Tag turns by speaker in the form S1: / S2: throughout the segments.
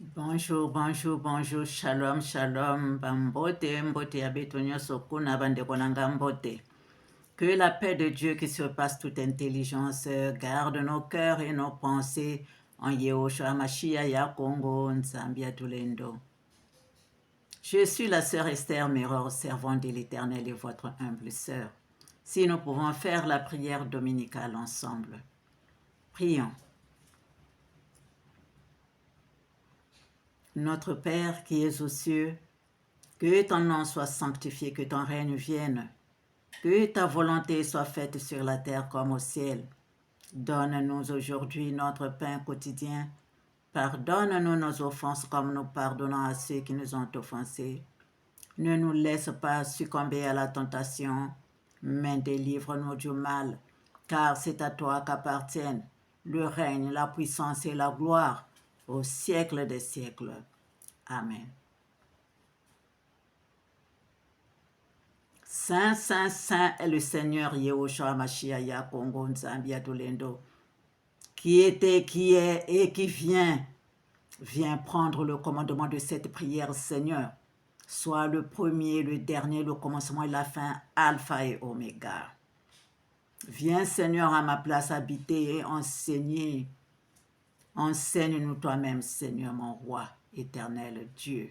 S1: Bonjour, bonjour, bonjour, shalom, shalom, bambote, mbote abetonyo sokuna bandeko nanga mbote. Que la paix de Dieu qui surpasse toute intelligence garde nos cœurs et nos pensées en Yehoshua Mashiach ya Congo, Nzambia Tulendo. Je suis la sœur Esther Miror, servante de l'Éternel et votre humble sœur. Si nous pouvons faire la prière dominicale ensemble. Prions. Notre Père qui es aux cieux, que ton nom soit sanctifié, que ton règne vienne, que ta volonté soit faite sur la terre comme au ciel. Donne-nous aujourd'hui notre pain quotidien. Pardonne-nous nos offenses comme nous pardonnons à ceux qui nous ont offensés. Ne nous laisse pas succomber à la tentation, mais délivre-nous du mal, car c'est à toi qu'appartiennent le règne, la puissance et la gloire au siècle des siècles. Amen. Saint, Saint, Saint est le Seigneur Yehoshua Mashiach ya Congo Nzambia Tulendo, qui était, qui est et qui vient. Viens prendre le commandement de cette prière, Seigneur. Sois le premier, le dernier, le commencement et la fin, Alpha et Oméga. Viens, Seigneur, à ma place habiter et enseigner. Enseigne-nous toi-même, Seigneur, mon roi, éternel Dieu.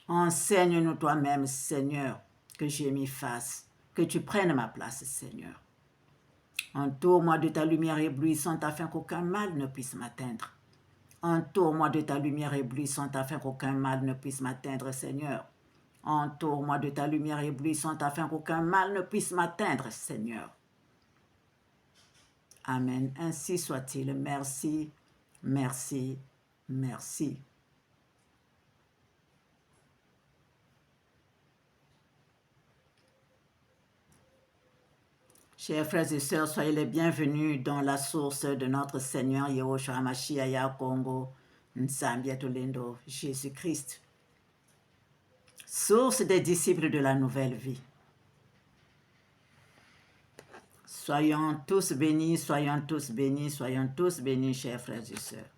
S1: Enseigne-nous toi-même, Seigneur, que je m'y fasse, que tu prennes ma place, Seigneur. Entoure-moi de ta lumière éblouissante afin qu'aucun mal ne puisse m'atteindre. Entoure-moi de ta lumière éblouissante afin qu'aucun mal ne puisse m'atteindre, Seigneur. Entoure-moi de ta lumière éblouissante afin qu'aucun mal ne puisse m'atteindre, Seigneur. Amen. Ainsi soit-il. Merci, merci, merci. Chers frères et sœurs, soyez les bienvenus dans la source de notre Seigneur Yehoshua Mashiach ya Congo, Nzambia Tulendo, Jésus-Christ. Source des disciples de la nouvelle vie. Soyons tous bénis, soyons tous bénis, soyons tous bénis, chers frères et sœurs.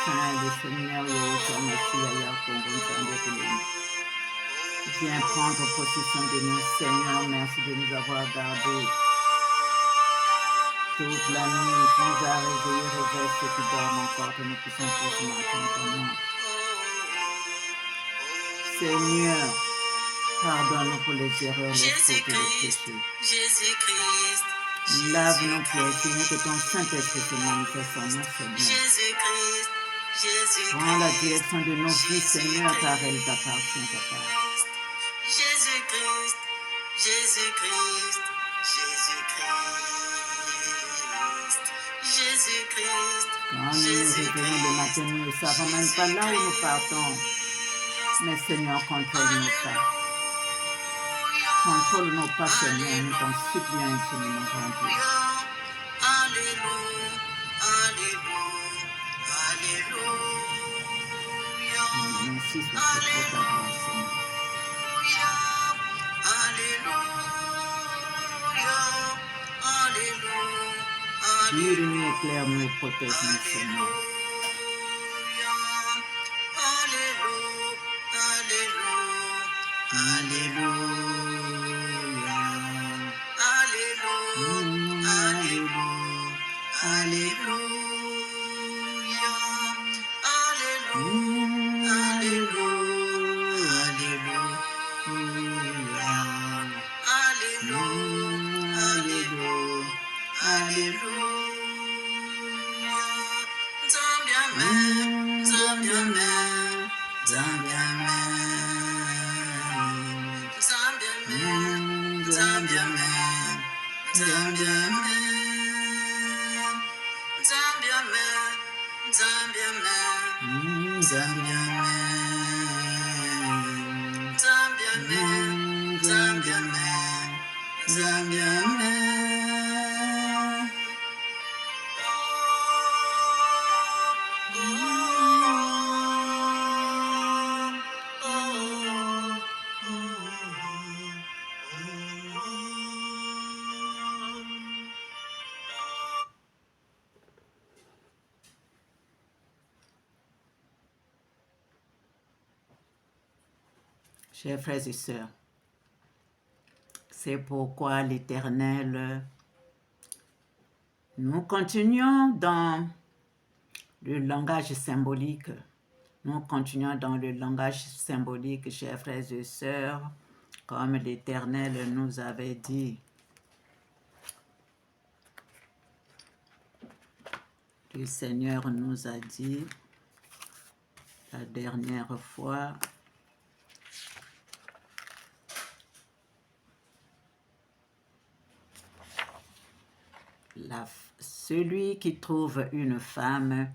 S1: Saint, le Seigneur Yehoshua Mashiach ya Congo Nzambia Tulendo. Viens prendre possession de nous, Seigneur, merci de nous avoir gardés toute la nuit. Tu nous as réveillés, réveille ceux qui dorment encore, que nous puissions tous marcher en ton nom. Seigneur, Pardonne-nous pour les erreurs, les fautes et les péchés.
S2: Jésus-Christ,
S1: Lave-nous, Père, Seigneur, que ton Saint-Esprit se manifeste en nous, Seigneur.
S2: Jésus-Christ,
S1: Prends la
S2: Jésus-Christ,
S1: direction de nos vies, Seigneur, car elle t'appartient, Papa.
S2: Jésus-Christ, Jésus-Christ, Jésus-Christ, Jésus-Christ.
S1: Quand nous nous réveillons le matin, nous ne savons même pas là où nous partons. Mais Seigneur, contrôle nos pas. Contrôle nos pas, Seigneur, nous t'en supplions infiniment, grand Dieu.
S2: Alléluia, Alléluia, Alléluia.
S1: Merci pour ta gloire, Seigneur. Guide-nous, éclaire-nous et protège-nous, Seigneur. Chers frères et sœurs, c'est pourquoi l'Éternel, nous continuons dans le langage symbolique. Nous continuons dans le langage symbolique, chers frères et sœurs, comme l'Éternel nous avait dit. Le Seigneur nous a dit la dernière fois, celui qui trouve une femme,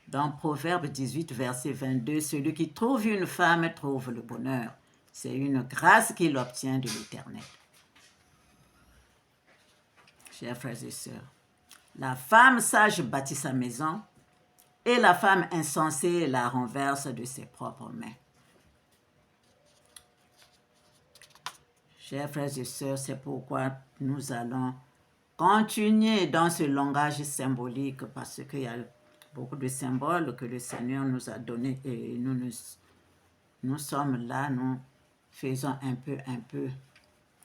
S1: dans Proverbe 18, verset 22, celui qui trouve une femme trouve le bonheur. C'est une grâce qu'il obtient de l'Éternel. Chers frères et sœurs, la femme sage bâtit sa maison et la femme insensée la renverse de ses propres mains. Chers frères et sœurs, c'est pourquoi nous allons continuer dans ce langage symbolique parce qu'il y a beaucoup de symboles que le Seigneur nous a donnés et nous sommes là, nous faisons un peu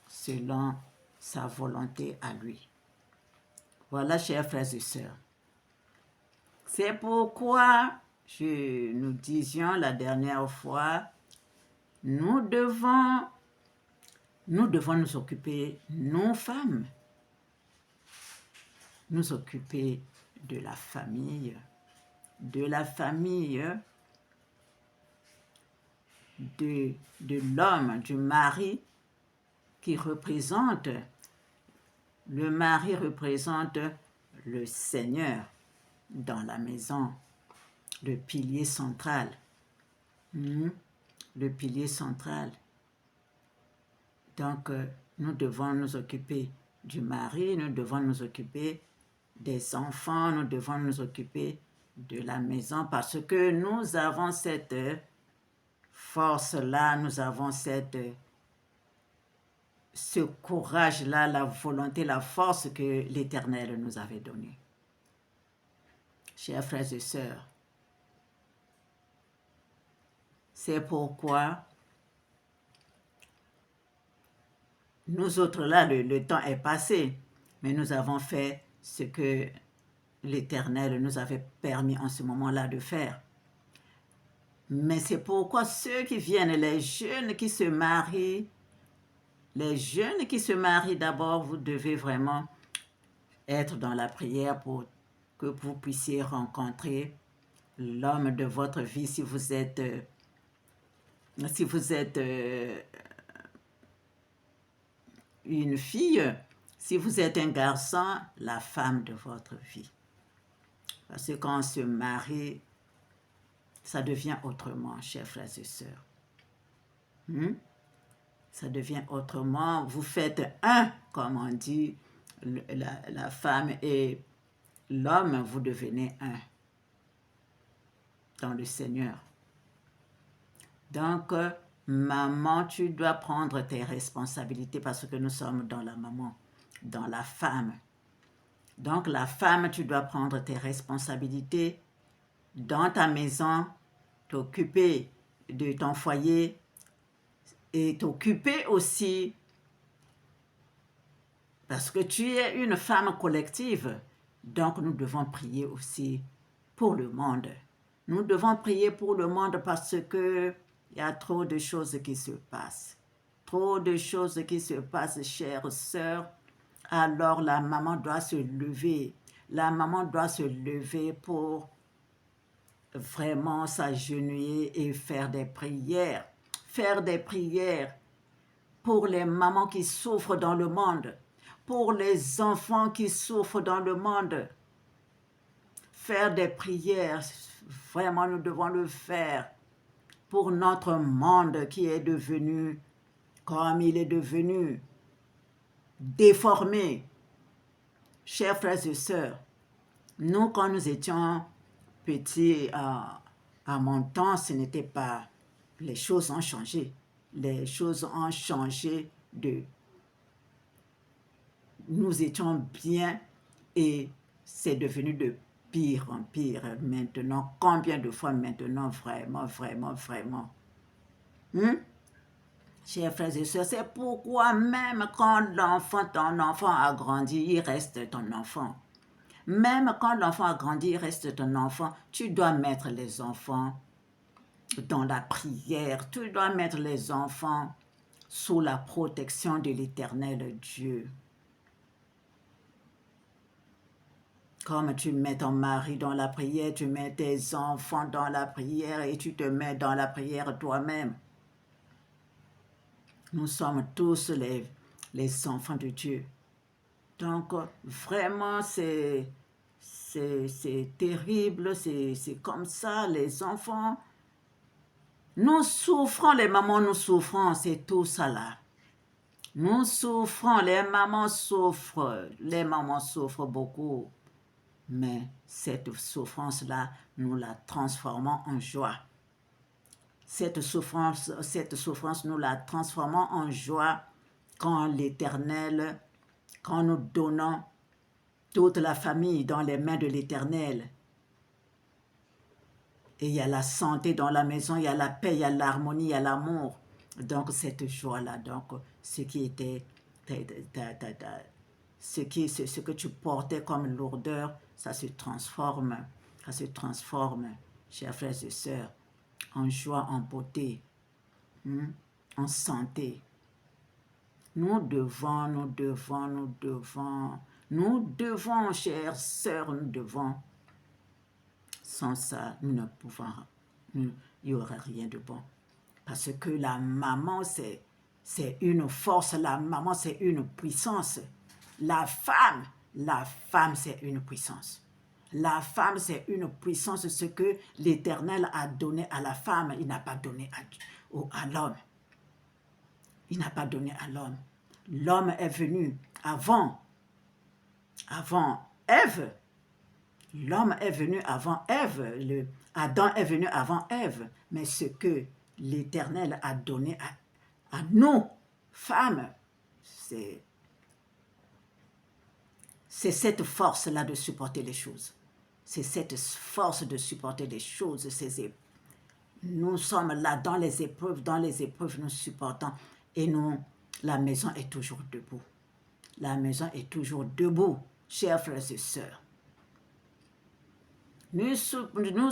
S1: selon sa volonté à lui. Voilà, chers frères et sœurs. C'est pourquoi nous disions la dernière fois, nous devons nous occuper, nous femmes, nous occuper de la famille, de l'homme, du mari qui représente, le mari représente le Seigneur dans la maison, le pilier central. Le pilier central. Donc, nous devons nous occuper du mari, nous devons nous occuper des enfants, nous devons nous occuper de la maison parce que nous avons cette force-là, nous avons ce courage-là, la volonté, la force que l'Éternel nous avait donnée. Chers frères et sœurs, c'est pourquoi nous autres là, le temps est passé, mais nous avons fait ce que l'Éternel nous avait permis en ce moment-là de faire. Mais c'est pourquoi ceux qui viennent, les jeunes qui se marient, Les jeunes qui se marient d'abord, vous devez vraiment être dans la prière pour que vous puissiez rencontrer l'homme de votre vie si vous êtes une fille, si vous êtes un garçon, la femme de votre vie. Parce que quand on se marie, ça devient autrement, chers frères et sœurs. Ça devient autrement. Vous faites un, comme on dit, la femme et l'homme, vous devenez un dans le Seigneur. Donc, maman, tu dois prendre tes responsabilités parce que nous sommes dans la maman, dans la femme. Donc, la femme, tu dois prendre tes responsabilités dans ta maison, t'occuper de ton foyer et t'occuper aussi parce que tu es une femme collective. Donc, nous devons prier aussi pour le monde. Nous devons prier pour le monde parce que il y a trop de choses qui se passent. Trop de choses qui se passent, chères sœurs. Alors, la maman doit se lever. La maman doit se lever pour vraiment s'agenouiller et faire des prières. Faire des prières pour les mamans qui souffrent dans le monde, pour les enfants qui souffrent dans le monde. Faire des prières, vraiment nous devons le faire pour notre monde qui est devenu, comme il est devenu, déformé. Chers frères et sœurs, nous quand nous étions petits, à mon temps, ce n'était pas... Les choses ont changé. Les choses ont changé de... Nous étions bien et c'est devenu de pire en pire maintenant. Combien de fois maintenant, vraiment, vraiment, vraiment. Chers frères et sœurs, c'est pourquoi même quand ton enfant a grandi, il reste ton enfant. Même quand l'enfant a grandi, il reste ton enfant. Tu dois mettre les enfants dans la prière. Tu dois mettre les enfants sous la protection de l'Éternel Dieu. Comme tu mets ton mari dans la prière, tu mets tes enfants dans la prière et tu te mets dans la prière toi-même. Nous sommes tous les enfants de Dieu. Donc, vraiment, c'est terrible, c'est comme ça, les enfants. Nous souffrons, les mamans, nous souffrons, c'est tout ça là. Nous souffrons, les mamans souffrent beaucoup. Mais cette souffrance-là, nous la transformons en joie. Cette souffrance, nous la transformons en joie quand l'Éternel, quand nous donnons toute la famille dans les mains de l'Éternel. Et il y a la santé dans la maison, il y a la paix, il y a l'harmonie, il y a l'amour. Donc cette joie-là, donc ce qui était, ce que tu portais comme lourdeur, ça se transforme, chers frères et sœurs, en joie, en beauté, en santé. Nous devons, chères sœurs, nous devons. Sans ça, nous ne pouvons, il n'y aurait rien de bon. Parce que la maman, c'est une force, la maman, c'est une puissance. La femme, c'est une puissance. La femme, c'est une puissance, ce que l'Éternel a donné à la femme, il n'a pas donné à l'homme. Il n'a pas donné à l'homme. L'homme est venu avant Ève. L'homme est venu avant Ève, Adam est venu avant Ève, mais ce que l'Éternel a donné à nous, femmes, c'est cette force-là de supporter les choses. C'est cette force de supporter les choses. Nous sommes là dans les épreuves, nous supportons et la maison est toujours debout. La maison est toujours debout, chers frères et sœurs. Nous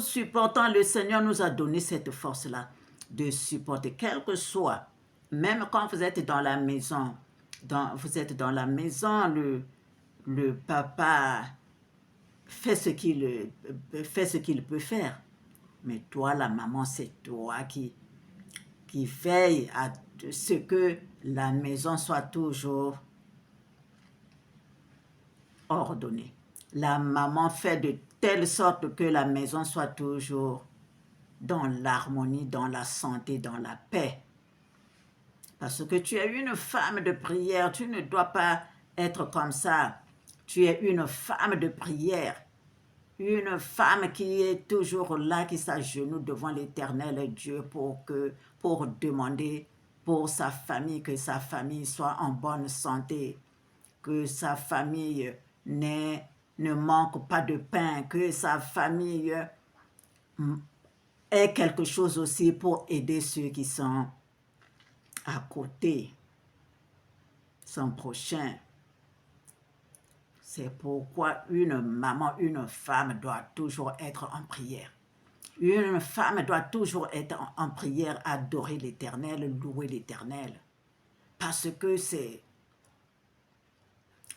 S1: supportons, le Seigneur nous a donné cette force-là de supporter, quel que soit même quand vous êtes dans la maison, le papa fait ce qu'il peut faire. Mais toi, la maman, c'est toi qui veille à ce que la maison soit toujours ordonnée. La maman fait de telle sorte que la maison soit toujours dans l'harmonie, dans la santé, dans la paix. Parce que tu es une femme de prière, tu ne dois pas être comme ça. Tu es une femme de prière, une femme qui est toujours là, qui s'agenouille devant l'Éternel Dieu pour demander pour sa famille, que sa famille soit en bonne santé, que sa famille ne manque pas de pain, que sa famille ait quelque chose aussi pour aider ceux qui sont à côté, son prochain. C'est pourquoi une maman, une femme doit toujours être en prière. Une femme doit toujours être en prière, adorer l'Éternel, louer l'Éternel. Parce que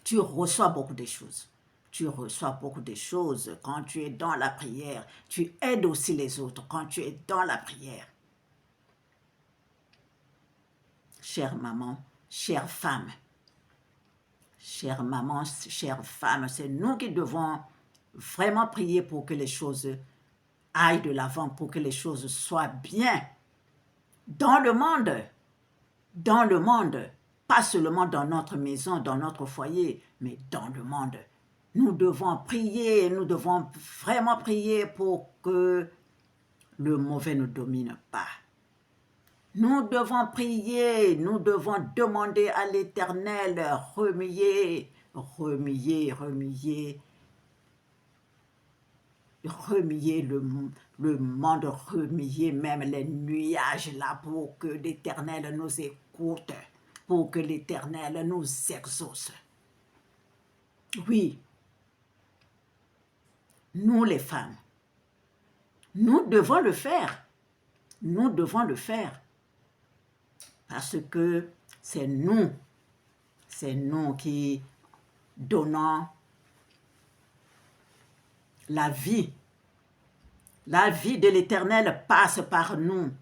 S1: tu reçois beaucoup de choses. Tu reçois beaucoup de choses quand tu es dans la prière. Tu aides aussi les autres quand tu es dans la prière. Chère maman, chère femme, c'est nous qui devons vraiment prier pour que les choses aillent de l'avant, pour que les choses soient bien dans le monde, pas seulement dans notre maison, dans notre foyer, mais dans le monde. Nous devons prier, nous devons vraiment prier pour que le mauvais ne domine pas. Nous devons prier, nous devons demander à l'Éternel, remuer le monde, remuer même les nuages là pour que l'Éternel nous écoute, pour que l'Éternel nous exauce. Oui, nous les femmes, nous devons le faire. Nous devons le faire. Parce que c'est nous qui donnons la vie. La vie de l'Éternel passe par nous.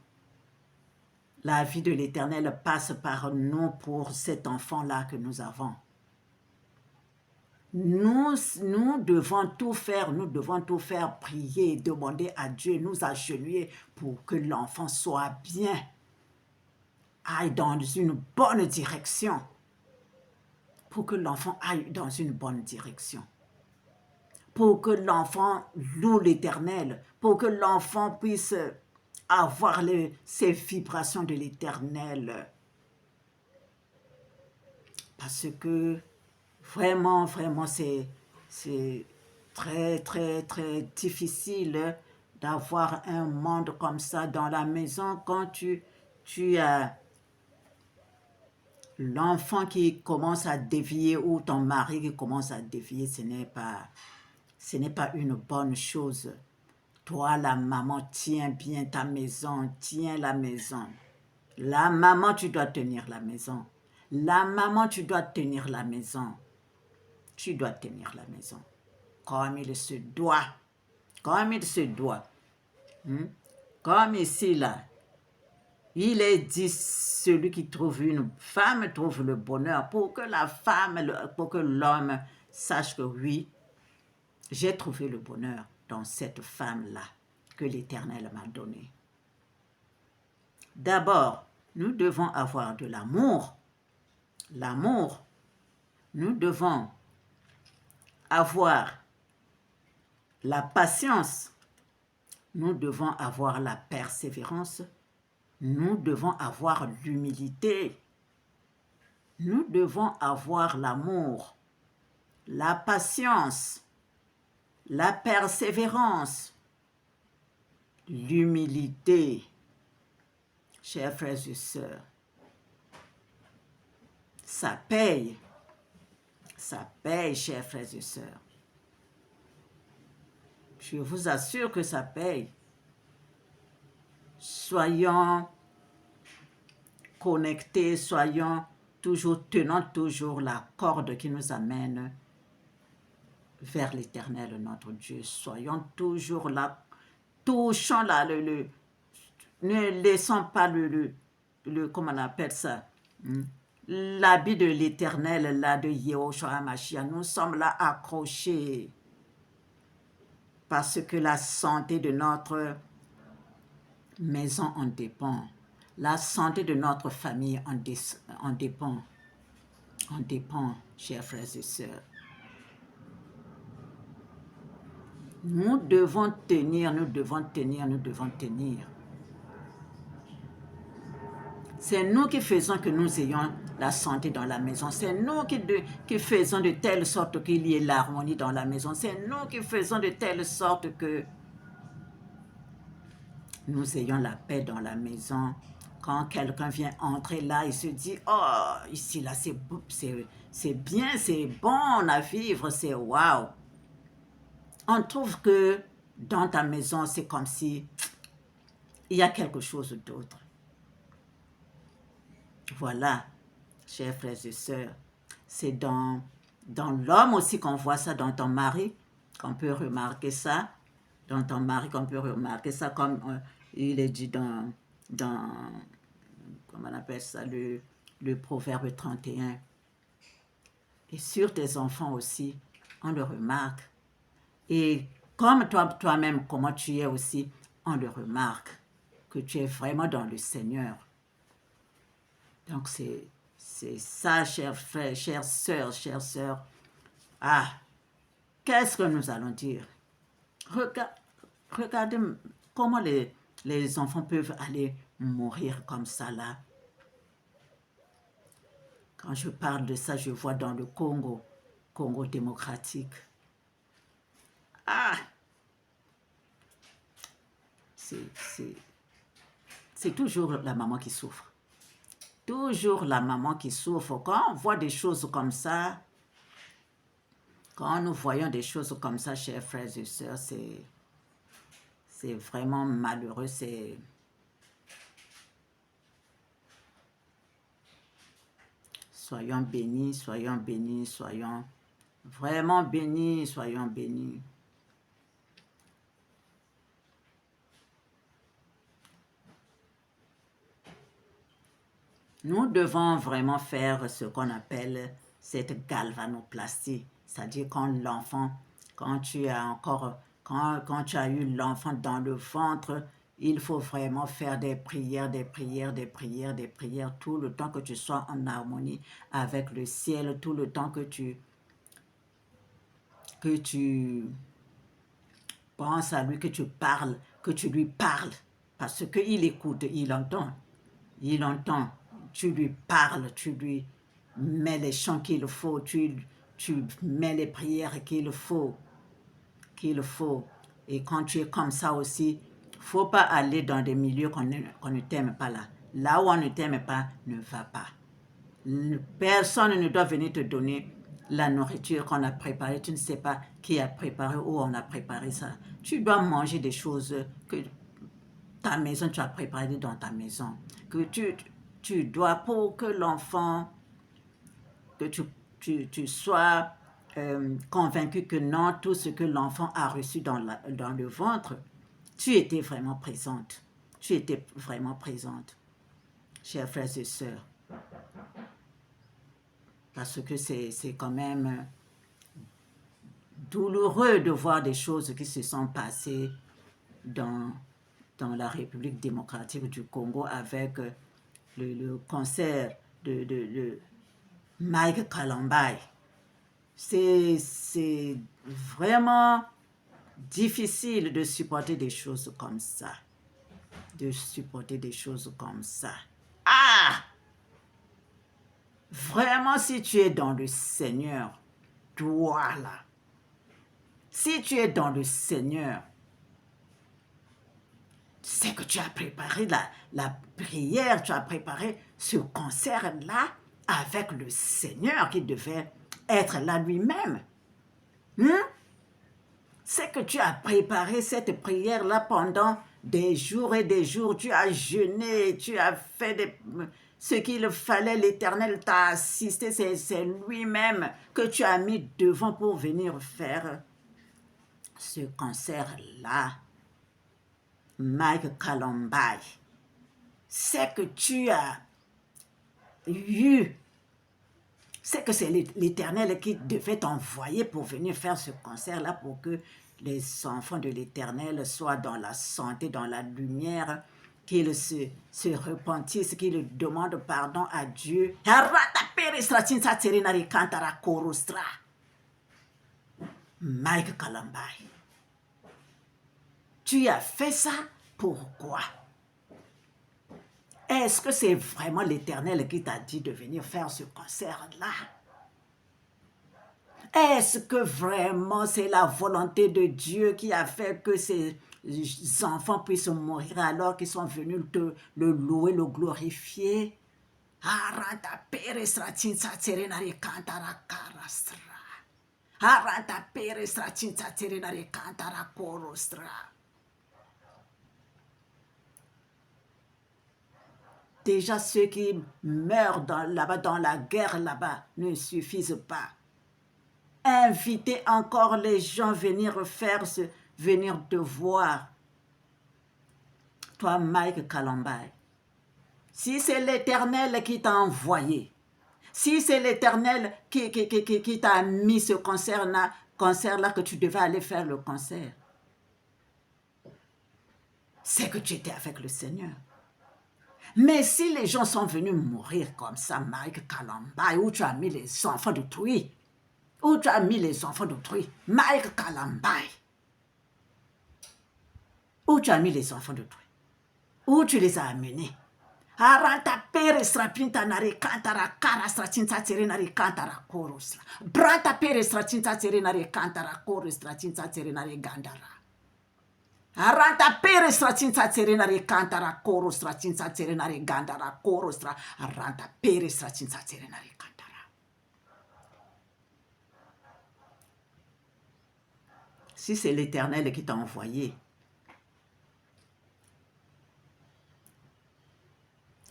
S1: La vie de l'Éternel passe par nous pour cet enfant-là que nous avons. Nous devons tout faire, prier, demander à Dieu, nous agenouiller pour que l'enfant soit bien, aille dans une bonne direction. Pour que l'enfant aille dans une bonne direction. Pour que l'enfant loue l'Éternel, pour que l'enfant puisse avoir ces vibrations de l'Éternel. Parce que vraiment, c'est très, très, très difficile d'avoir un monde comme ça dans la maison quand tu as l'enfant qui commence à dévier ou ton mari qui commence à dévier. Ce n'est pas une bonne chose. Toi, la maman, tiens bien ta maison, tiens la maison. La maman, tu dois tenir la maison. La maman, tu dois tenir la maison. Tu dois tenir la maison. Comme il se doit. Comme il se doit. Comme ici, là. Il est dit, celui qui trouve une femme trouve le bonheur. Pour que l'homme sache que oui, j'ai trouvé le bonheur dans cette femme-là que l'Éternel m'a donnée. D'abord, nous devons avoir de l'amour. L'amour. Nous devons avoir la patience. Nous devons avoir la persévérance. Nous devons avoir l'humilité. Nous devons avoir l'amour, la patience, la persévérance, l'humilité. Chers frères et sœurs, ça paye. Ça paye, chers frères et sœurs. Je vous assure que ça paye. Soyons connectés, tenant toujours la corde qui nous amène vers l'Éternel, notre Dieu. Soyons toujours là, touchons là, ne laissons pas comment on appelle ça, l'habit de l'Éternel, là, de Yehoshua HaMashiach. Nous sommes là accrochés parce que la santé de notre maison en dépend. La santé de notre famille en dépend. En dépend, chers frères et sœurs. Nous devons tenir, nous devons tenir, nous devons tenir. C'est nous qui faisons que nous ayons la santé dans la maison. C'est nous qui faisons de telle sorte qu'il y ait l'harmonie dans la maison. C'est nous qui faisons de telle sorte que nous ayons la paix dans la maison. Quand quelqu'un vient entrer là, il se dit, oh, ici, là, c'est bien, c'est bon à vivre, c'est waouh. On trouve que dans ta maison, c'est comme si il y a quelque chose d'autre. Voilà, chers frères et sœurs, c'est dans l'homme aussi qu'on voit ça, dans ton mari, qu'on peut remarquer ça, dans ton mari qu'on peut remarquer ça, comme il est dit dans comment on appelle ça, le proverbe 31. Et sur tes enfants aussi, on le remarque. Et comme toi-même, comment tu es aussi, on le remarque, que tu es vraiment dans le Seigneur. Donc, c'est ça, chers frères, chères sœurs. Ah, qu'est-ce que nous allons dire? Regardez comment les enfants peuvent aller mourir comme ça, là. Quand je parle de ça, je vois dans le Congo démocratique. Ah! C'est toujours la maman qui souffre. Toujours la maman qui souffre. Quand on voit des choses comme ça, quand nous voyons des choses comme ça, chers frères et sœurs, c'est vraiment malheureux. Soyons bénis, soyons vraiment bénis, soyons bénis. Nous devons vraiment faire ce qu'on appelle cette galvanoplastie, c'est-à-dire quand tu as eu l'enfant dans le ventre, il faut vraiment faire des prières, tout le temps que tu sois en harmonie avec le ciel, tout le temps que tu penses à lui, que tu lui parles, parce qu'il écoute, il entend. Tu lui parles, tu lui mets les chants qu'il faut, tu mets les prières qu'il faut. Et quand tu es comme ça aussi, il ne faut pas aller dans des milieux qu'on ne t'aime pas là. Là où on ne t'aime pas, ne va pas. Personne ne doit venir te donner la nourriture qu'on a préparée. Tu ne sais pas qui a préparé, où on a préparé ça. Tu dois manger des choses que ta maison, tu as préparées dans ta maison. Que tu dois, pour que l'enfant, que tu sois convaincu que non, tout ce que l'enfant a reçu dans le ventre, tu étais vraiment présente. Chers frères et sœurs. Parce que c'est quand même douloureux de voir des choses qui se sont passées dans la République démocratique du Congo avec le concert de Mike Kalambai. C'est vraiment difficile de supporter des choses comme ça. Ah! Vraiment, si tu es dans le Seigneur, toi là, si tu es dans le Seigneur, c'est que tu as préparé la prière, tu as préparé ce concert-là avec le Seigneur qui devait être là lui-même. C'est que tu as préparé cette prière-là pendant des jours et des jours. Tu as jeûné, tu as fait ce qu'il fallait, l'Éternel t'a assisté, c'est lui-même que tu as mis devant pour venir faire ce concert-là. Mike Kalombai, c'est que tu as eu, c'est que c'est l'Éternel qui devait t'envoyer pour venir faire ce concert-là pour que les enfants de l'Éternel soient dans la santé, dans la lumière, qu'ils se repentissent, qu'ils demandent pardon à Dieu. Mike Kalombai, tu as fait ça pourquoi? Est-ce que c'est vraiment l'Éternel qui t'a dit de venir faire ce concert-là? Est-ce que vraiment c'est la volonté de Dieu qui a fait que ces enfants puissent mourir alors qu'ils sont venus le louer, le glorifier? Déjà, ceux qui meurent là-bas, dans la guerre là-bas, ne suffisent pas. Invitez encore les gens à venir venir te voir. Toi, Mike Kalombai, si c'est l'Éternel qui t'a envoyé, si c'est l'Éternel qui t'a mis ce concert-là que tu devais aller faire le concert, c'est que tu étais avec le Seigneur. Mais si les gens sont venus mourir comme ça, Mike Kalombai, où tu as mis les enfants d'autrui, où tu as mis les enfants d'autrui, Mike Kalombai, où tu as mis les enfants d'autrui, où tu les as amenés. Aranta pere strapinta nare kantara kara stratinta tere nare kantara korosra. Branta pere stratinta tere nare kantara koro stratinta tere nare gandara. Aranta pere stratinta tere nare kantara koro stratinta tere nare gandara korosra. Aranta pere stratinta tere nare kantara. Si c'est l'Éternel qui t'a envoyé,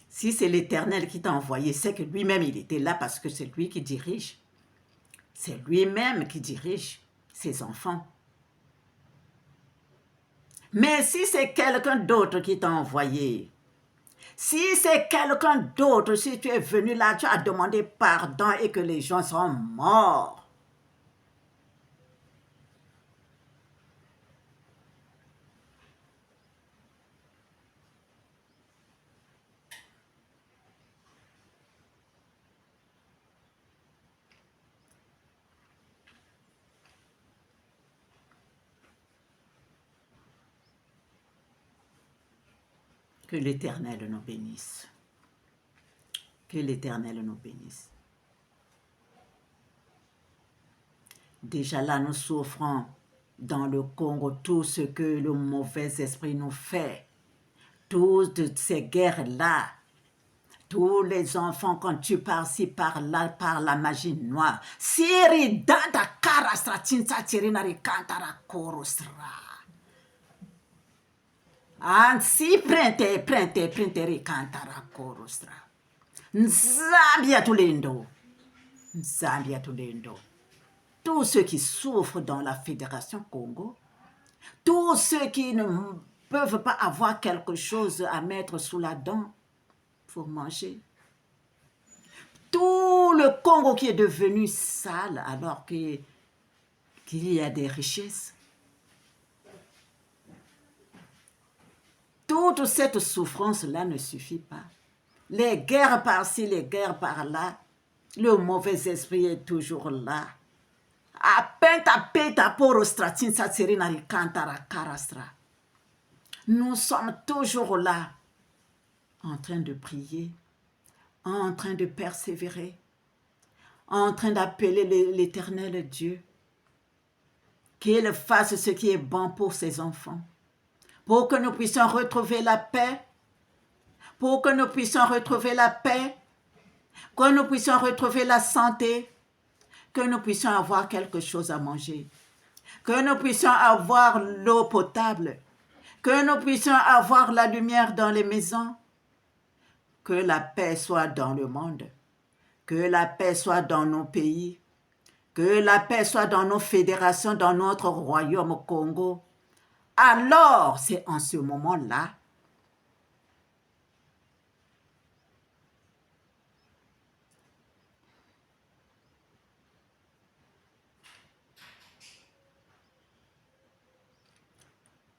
S1: si c'est l'Éternel qui t'a envoyé, c'est que lui-même il était là parce que c'est lui qui dirige. C'est lui-même qui dirige ses enfants. Mais si c'est quelqu'un d'autre qui t'a envoyé, si c'est quelqu'un d'autre, si tu es venu là, tu as demandé pardon et que les gens sont morts, que l'Éternel nous bénisse. Que l'Éternel nous bénisse. Déjà là, nous souffrons dans le Congo tout ce que le mauvais esprit nous fait. Toutes ces guerres-là, tous les enfants, quand tu pars ci, par là, par la magie noire. Siri dada karastra tinta tirinari kantara korosra. Ansi prente kantara korosra. Nzambia tulendo. Nzambia tulendo. Tous ceux qui souffrent dans la Fédération Congo, tous ceux qui ne peuvent pas avoir quelque chose à mettre sous la dent pour manger. Tout le Congo qui est devenu sale alors qu'il y a des richesses. Toute cette souffrance-là ne suffit pas. Les guerres par-ci, les guerres par-là, le mauvais esprit est toujours là. Nous sommes toujours là, en train de prier, en train de persévérer, en train d'appeler l'Éternel Dieu, qu'il fasse ce qui est bon pour ses enfants, pour que nous puissions retrouver la paix, pour que nous puissions retrouver la paix, que nous puissions retrouver la santé, que nous puissions avoir quelque chose à manger, que nous puissions avoir l'eau potable, que nous puissions avoir la lumière dans les maisons, Que la paix soit dans le monde. Que la paix soit dans nos pays. Que la paix soit dans nos fédérations, dans notre royaume au Congo. Alors, c'est en ce moment-là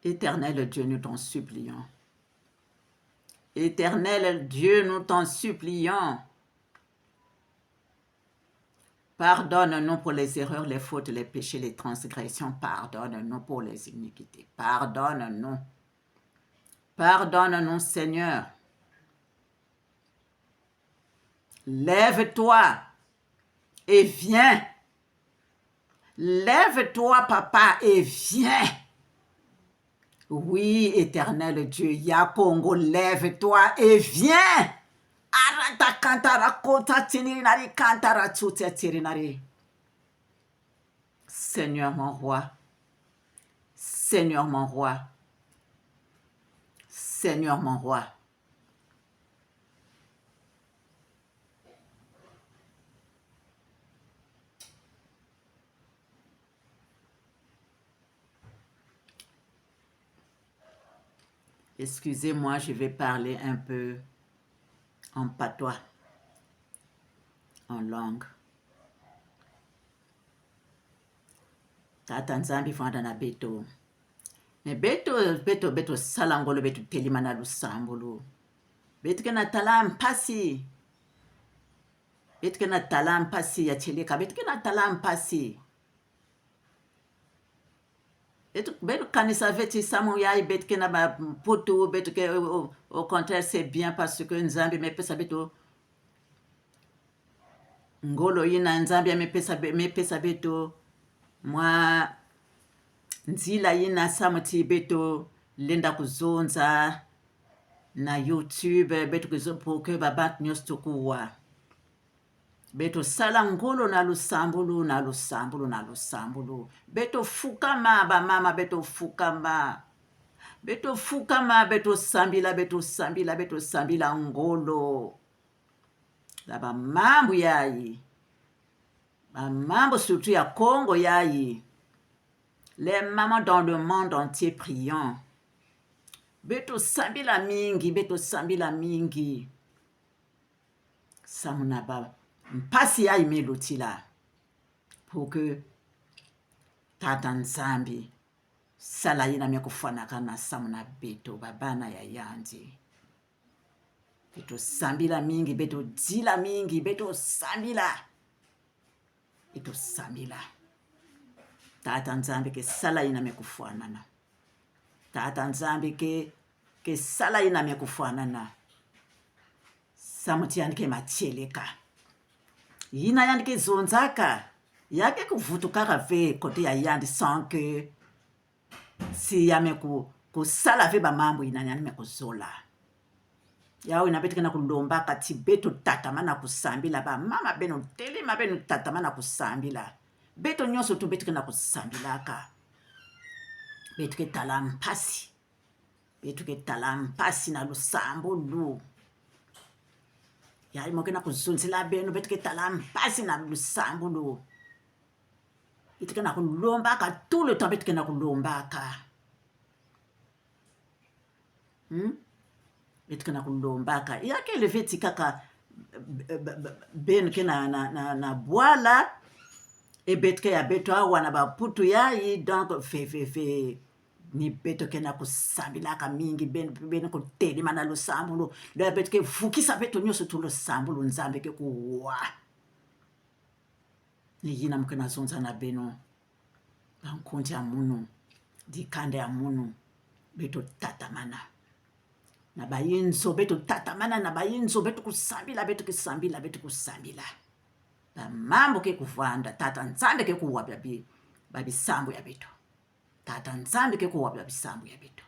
S1: Éternel Dieu, nous t'en supplions. Éternel Dieu, nous t'en supplions. Pardonne-nous pour les erreurs, les fautes, les péchés, les transgressions. Pardonne-nous pour les iniquités. Pardonne-nous. Pardonne-nous, Seigneur. Lève-toi et viens. Lève-toi, papa, et viens. Oui, éternel Dieu, Yakongo, lève-toi et viens. Arata kantara kota tininari kantara tsutia tirinari. Seigneur mon roi, Seigneur mon roi, Seigneur mon roi. Excusez-moi, je vais parler un peu en patois, en langue. Tata nzambi fanda na beto. Ne beto salangolo beto telimana lusambulu. Beto kena talam pasi. Beto kena talam pasi ya cheleka. Beto kena talam pasi. Beto kanisa veti samu yai beto kena ba putu. Beto ke au contraire c'est bien parce que nzambi me pesa beto. Ngolo yina nzambi me pesa beto. Moi nzila yina samuti beto lenda kuzonza na YouTube beto kuzo pour que babat nyos tukuwa beto sala ngolo na lusambulu na lusambulu na lusambulu beto fukama ba mama beto fukama beto sambila beto sambila ngolo la ba mambo yayi ba mambo surtout ya Congo yayi. Les mamans dans le monde entier priant. Beto sambila mingi. Samunaba. Mpasi ya imeloti là. Pour que tata nzambi. Sala yina mekufana na samuna beto. Babana ya yandi. Beto sambila mingi. Beto dila mingi. Beto sambila. Beto sambila. Tata nzambi ke sala yina mekufanana. Tata nzambi ke sala yina mekufanana. Samuti yandike macheleka. Yina yandike zonzaka. Yake kuvutukaka ve kote ya yandi sans que si yame ku sala ve ba mambo yina yandi me kuzola. Yao inabetika na kulomba kati beto tatamana kusambila ba mama beno telema beno tatamana kusambila. Beto nyonso tu betika na kusambilaka. Beto ke talampasi. Beto ke talampasi na lusambulu. Yari moke na kuzunzila beno beto ke talampasi na lusambulu. Beto ke na kulombaka tout le temps beto ke na kulombaka. Beto ke na kulombaka. Yake leveti kaka beno ke na boala. Et beto ke ya beto awa na ba putu yayi donc fe ni beto ke na kusambilaka mingi ben ko telema na lusambulu le beto ke vukisa beto nyonso tu lusambulu nzambe ke kuwa ni yina mke na zonza na beno bankonti ya munu dikande ya munu beto tatamana na bayinzo beto tatamana na bayinzo beto kusambila beto kusambila beto kusambila ba mambo ke kuvanda tata nzambe ke kuwa babisambo ya beto tata nzambe ke kuwa babisambo ya beto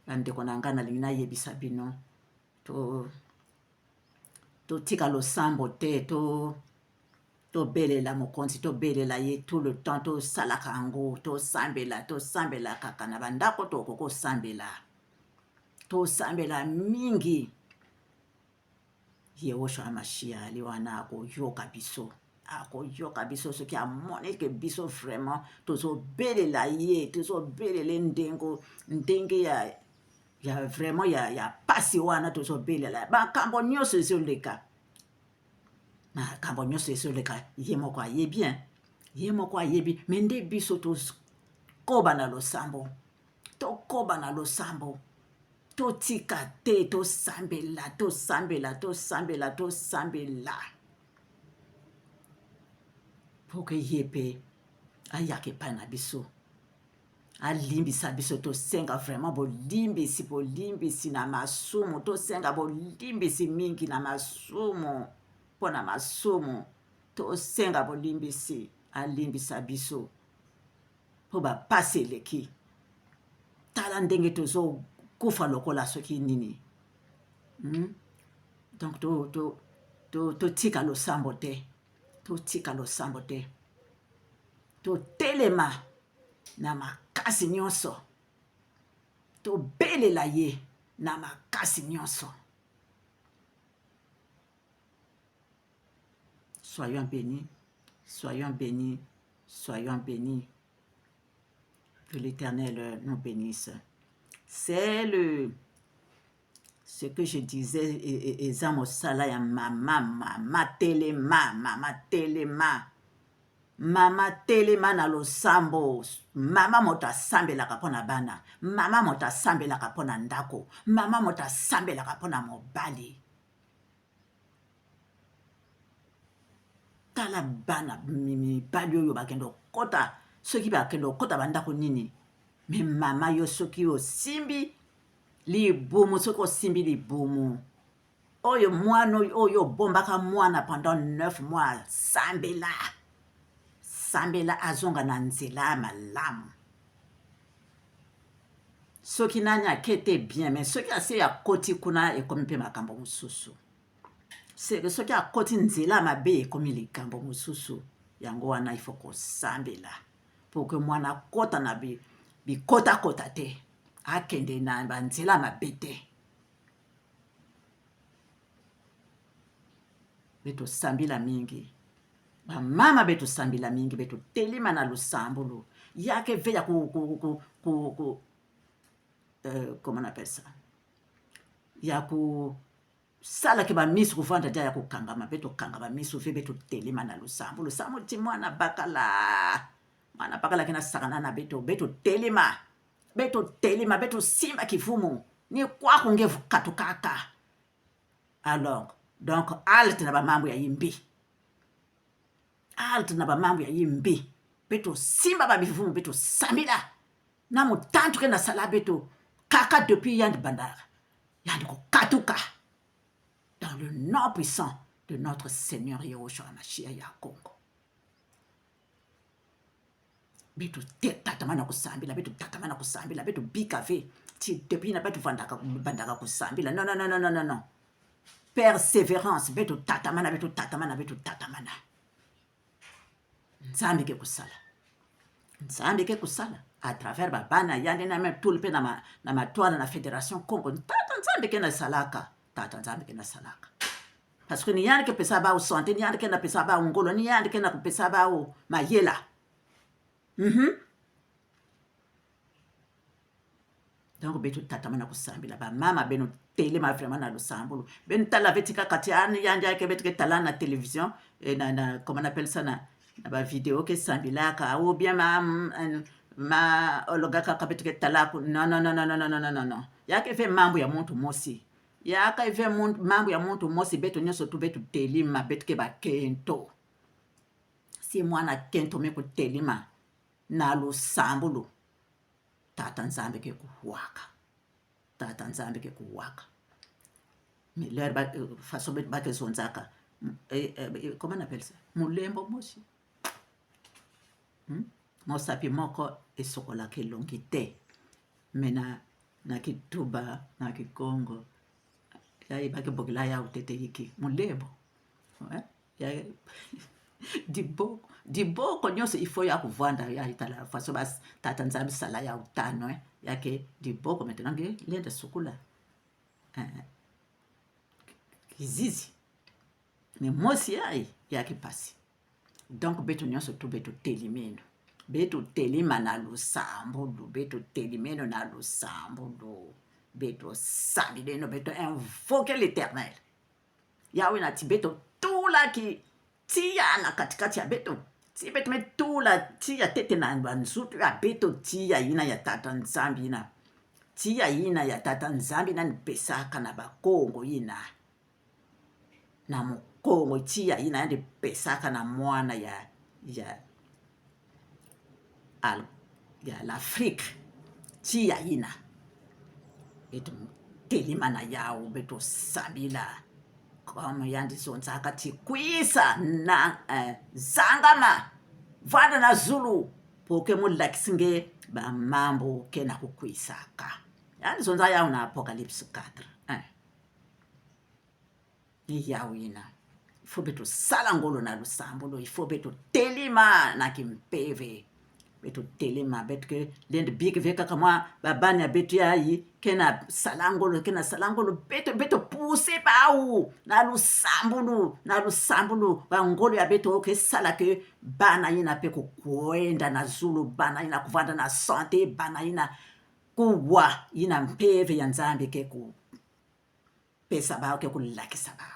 S1: bandeko na ngana lingina yebisa bino to tika losambo te to belela mokonzi to belela ye tout le temps to salaka ngo to sambela kaka na bandako to koko sambela tosambela mingi Yehosha Hamashiach aliwana akoyoka biso soki amoni ke biso vraiment tozobelela ye tozobelela ndenge ya vraiment ya pasi wana tozobelela makambo nyonso ezoleka ye moko ayebi me nde biso tokoba na losambo totika te tosambela po ke ye mpe ayaka epai na biso alimbisa biso tosenga vraiment bolimbisi na masumu tosenga bolimbisi mingi na masumu mpo na masumu tosenga bolimbisi alimbisa biso mpo bapasi eleki tala ndenge tozokufa lokola soki nini donc totika losambo te totelema na makasi nyonso tobelela ye na makasi nyonso. Soyons bénis. Que l'Éternel nous bénisse. C'est ce que je disais, Ezamo Sala ya mama telema na losambo, mama moto asambelaka mpo na bana, mama moto asambelaka mpo na ndako, mama moto asambelaka mpo na mobali. Tala bana mibali oyo bakende okota soki bakende okota bandako nini me mama yo soki osimbi libumu oyo mwana oyo bombaka mwana pendant 9 mois sambela azonga na nzela malamu soki nani akete bien mais soki ase ya koti kuna ekomi mpe makambo mosusu soki akoti nzela mabe ekomi likambo mosusu yango wana ifo kosambela po ke mwana kota na bikota te akende na banzela mabe te betosambila mingi bamama betosambila mingi betotelema na lusambulu yake ve ya comment on appelle ça ya sala ke bamisu kuvanda dia ya kukangama betokangama misu ve betotelema na lusambo ti mwana bakala kena sakana na betotelema betosimba kivumu ni kwako ngevu katukaka. Alors donc alt na bamambo ya yimbi betosimba babivumu betosambila na mutantu kena sala beto kaka depuis yandi bandara yandi kokatuka dans le nom puissant de notre Seigneur Yehosha Hamashiach ya Congo. Betu tatamana kusambila betu bikave ti depuis na betu bandaka kusambila non persévérance betu tatamana nzambe ke kusala à travers babana yande na même tout le pe na matwana na fédération Congo nzambe ke na salaka parce que ni yande ke pesa ba santé ni yande ke na pesa ba ngolo ni yande ke na pesa ba mayela donc betu tatamana kusambila ba mama beno telema vraiment na lusambulu ben tala vetika kati ani yande ke betu ke tala na télévision et na comment on appelle ça na ba vidéo ke sambilaka ou bien ma ologaka kabetu ke tala non yake fe mambo ya muntu mosi yaka ive mambo ya muntu mosi betu nyoso tu betu telima betu ke bakento si mwana kento meku telima na lusambulu tata nzambe ke kuwaka mais leur façon ba ke zonzaka comment on appelle ça mulembo mosi mosapi moko esokolaka elongi te me na kituba na kikongo yayebaki bokela ya utete yiki mulembo diboko nyonso ifo ya kuvanda ya itala faso bas tata nzambe sala ya utano yake diboko maintenant nge lenda sukula kizizi me mosi ai yaki pasi. Donc betu nyonso tu betu telimeno, betu telima na lusambulu, betu telimeno na lusambulu, betu sambileno, betu invoquer l'Éternel. Yahweh na ti betu tula ki tia na katikati ya betu, ti betu me tula tia tete na banzutu ya betu tia ina ya tata nzambi ina, tia ina ya tata nzambi na nipesaka na bakongo ina, na mokongo tia ina ya nipesaka na mwana ya l'Afrique tia ina, betu telima na yawu betu sabila comme yandi sonzaka ti kwisa na zangama vada na zulu poke mulakisinge ba mambo ke na kukwisaka. Yandi sonza yawu na Apocalypse 4 yawina il faut betu sala ngolo na lusambulu, il faut betu telima na kimpeve, betu telima betu ke lende big veka kama babani ya betu yayi kena salangolo betu pousse baou na lusambulu bangolo ya betu oke sala ke bana ina pe kukwenda na zulu, bana ina kuvanda na sante, bana ina kuwa ina mpeve ya nzambi ke ku pesa bao ke kulakisa bao.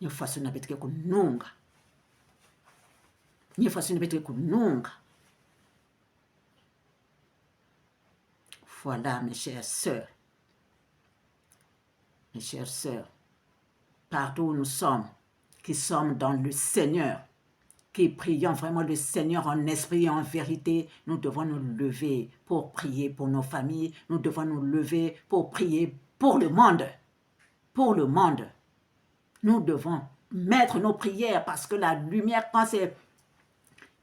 S1: Nyefasu na betu ke kununga, nyefasu na betu ke kununga. Voilà, mes chères sœurs, partout où nous sommes, qui sommes dans le Seigneur, qui prions vraiment le Seigneur en esprit et en vérité, nous devons nous lever pour prier pour nos familles, nous devons nous lever pour prier pour le monde, Nous devons mettre nos prières parce que la lumière, quand c'est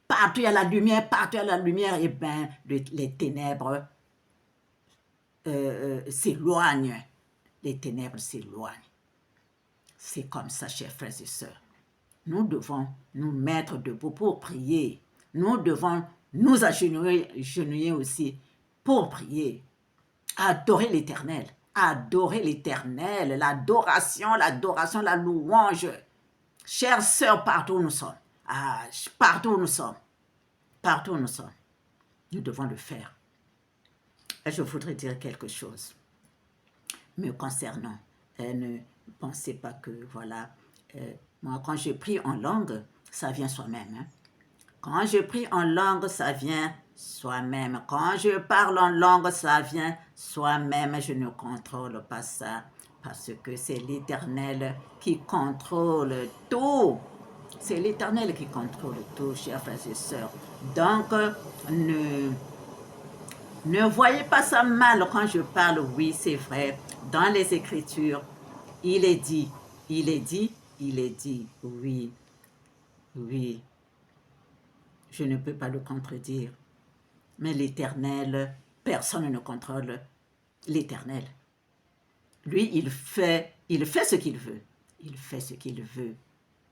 S1: partout il y a la lumière, et bien les ténèbres s'éloignent. C'est comme ça, chers frères et sœurs. Nous devons nous mettre debout pour prier. Nous devons nous agenouiller aussi pour prier. Adorer l'Éternel, l'adoration, la louange. Chères sœurs, partout où nous sommes, nous devons le faire. Et je voudrais dire quelque chose me concernant. Ne pensez pas que, voilà, moi quand je prie en langue, ça vient soi-même. Hein? Quand je prie en langue, ça vient soi-même. Quand je parle en langue, ça vient soi-même. Je ne contrôle pas ça parce que c'est l'Éternel qui contrôle tout. C'est l'Éternel qui contrôle tout, chers frères et sœurs. Donc, ne voyez pas ça mal quand je parle. Oui, c'est vrai. Dans les Écritures, il est dit. Oui. Je ne peux pas le contredire. Mais l'Éternel, personne ne contrôle l'Éternel. Lui, il fait ce qu'il veut.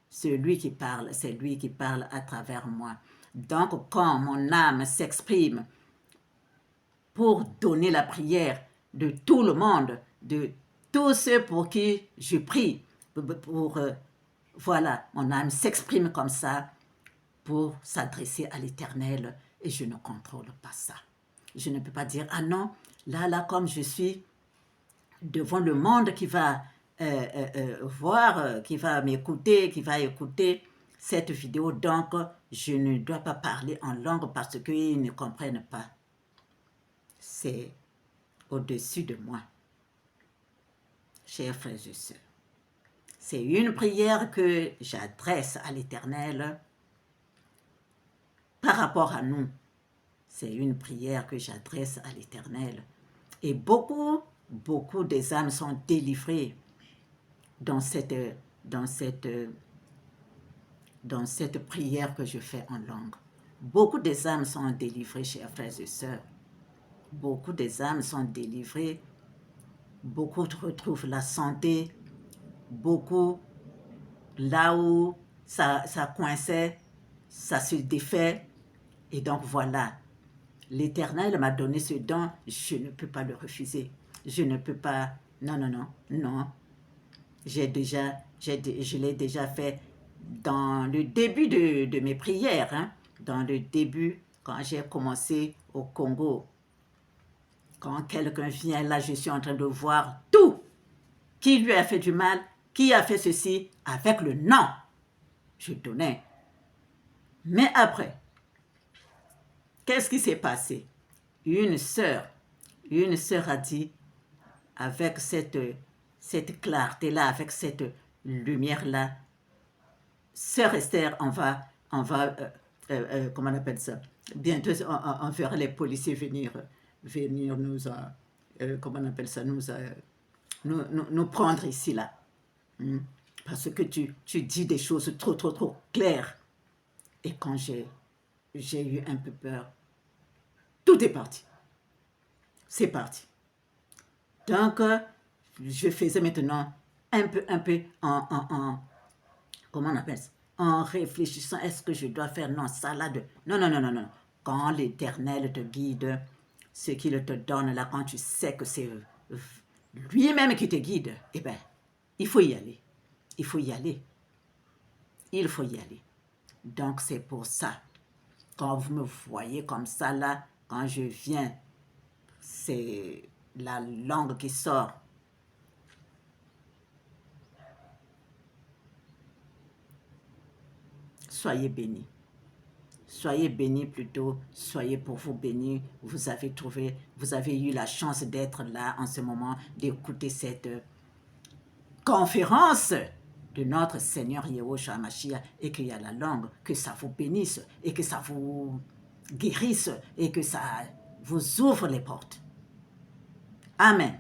S1: C'est lui qui parle à travers moi. Donc, quand mon âme s'exprime pour donner la prière de tout le monde, de tous ceux pour qui je prie, voilà, mon âme s'exprime comme ça pour s'adresser à l'Éternel et je ne contrôle pas ça. Je ne peux pas dire, ah non, là, comme je suis devant le monde qui va voir, qui va m'écouter, qui va écouter cette vidéo, donc je ne dois pas parler en langue parce qu'ils ne comprennent pas. C'est au-dessus de moi. Chers frères et sœurs, c'est une prière que j'adresse à l'Éternel par rapport à nous. C'est une prière que j'adresse à l'Éternel. Et beaucoup des âmes sont délivrées dans cette prière que je fais en langue. Beaucoup des âmes sont délivrées, chers frères et sœurs. Beaucoup des âmes sont délivrées. Beaucoup retrouvent la santé. Beaucoup, là où ça coinçait, ça se défait. Et donc voilà, l'Éternel m'a donné ce don, je ne peux pas le refuser. Je ne peux pas Non, non, non, non. Je l'ai déjà fait dans le début de mes prières, hein, dans le début, quand j'ai commencé au Congo. Quand quelqu'un vient là, je suis en train de voir tout. Qui lui a fait du mal, qui a fait ceci, avec le nom. Je donnais. Mais après, qu'est-ce qui s'est passé? Une sœur a dit, avec cette clarté-là, avec cette lumière-là, Sœur Esther, comment on appelle ça? Bientôt, on verra les policiers venir comment on appelle ça, nous prendre ici, là. Parce que tu dis des choses trop claires. Et quand j'ai eu un peu peur, tout est parti. C'est parti. Donc, je faisais maintenant un peu comment on appelle ça? En réfléchissant, est-ce que je dois faire non, ça là de... Non, non, non, non, non. Quand l'Éternel te guide, ce qu'il te donne là, quand tu sais que c'est lui-même qui te guide, eh bien, il faut y aller. Il faut y aller. Il faut y aller. Donc, c'est pour ça. Quand vous me voyez comme ça là, quand je viens, c'est la langue qui sort. Soyez bénis. Soyez bénis plutôt, soyez pour vous bénis. Vous avez eu la chance d'être là en ce moment, d'écouter cette conférence de notre Seigneur Yahushua HaMashiach et qu'il y a la langue, que ça vous bénisse et que ça vous guérisse et que ça vous ouvre les portes. Amen.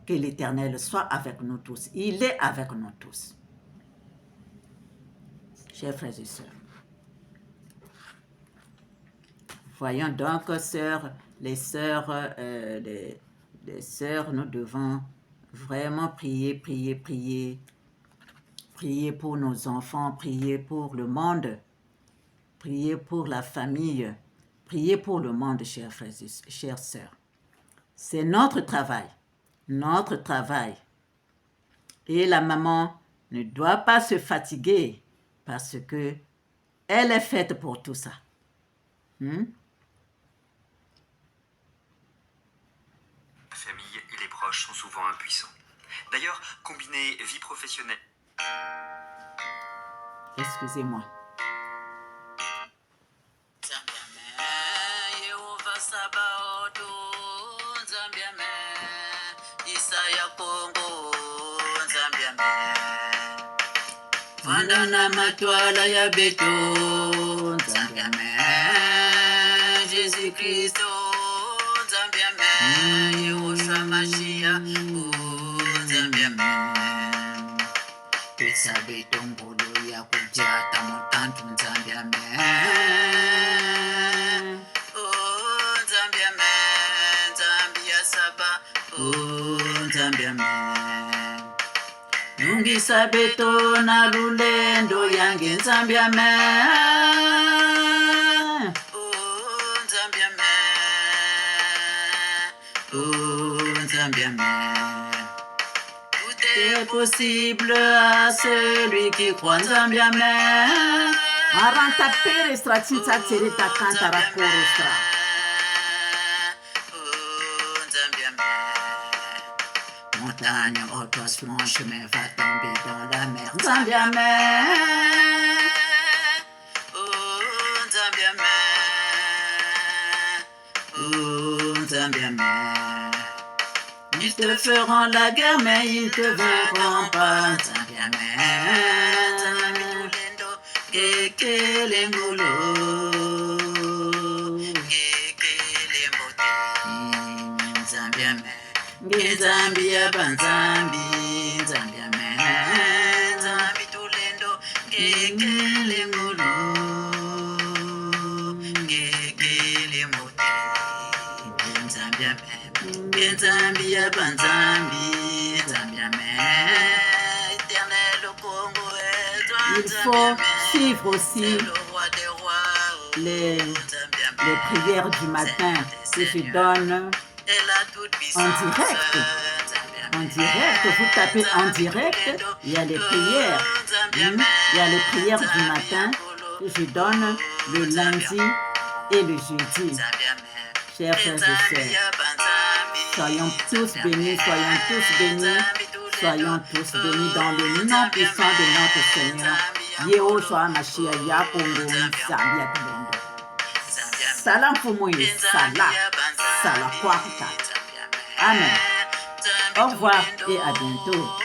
S1: Que l'Éternel soit avec nous tous. Il est avec nous tous. Chers frères et sœurs, voyons donc, les sœurs, nous devons vraiment prier pour nos enfants, prier pour le monde, prier pour la famille, prier pour le monde, chers frères et chères sœurs. C'est notre travail. Et la maman ne doit pas se fatiguer parce que elle est faite pour tout ça.
S3: La famille et les proches sont souvent impuissants. D'ailleurs, combiner vie professionnelle...
S1: Excusez-moi. Vandana matwala ya beto, Nzambiame, Jésus-Christ, Nzambiame, Yahushua Mashiach, Nzambiame. Pesa beto ngolo ya kujata mutantu Nzambiame, Nzambiame, Nzambia saba, Nzambiame. Nungisa beto na lulendo yange Nzambiame, Nzambiame, Nzambiame. Tout est possible à celui qui croit Nzambiame. Aranta perestra tita terita kantara korostra. Montagne, haute, mon chemin va tomber dans la mer. Nzambiame, Nzambiame, Nzambiame. Ils te feront la guerre, mais ils te vaincront pas. Nzambiame, Kekele ngolo, Kekele mote. Nzambiame. Nzambia banzambi, Nzambiame, Nzambi tulendo, Kekele ngolo, Kekele mote. Nzambiame, Nzambia banzambi, Nzambiame, Éternel au Congo est toi, il faut suivre aussi les prières du matin que je donne en direct. en direct, vous tapez en direct, il y a les prières. Il y a les prières du matin que je donne le lundi et le jeudi. Chers frères et sœurs, soyons tous bénis, soyons tous bénis, soyons tous bénis dans le nom puissant de notre Seigneur. Yehoshua Mashiach Yapongo Zambia Kibondo. Salam Fumuyi, Salah Kwakita. Amen. Au revoir et à bientôt.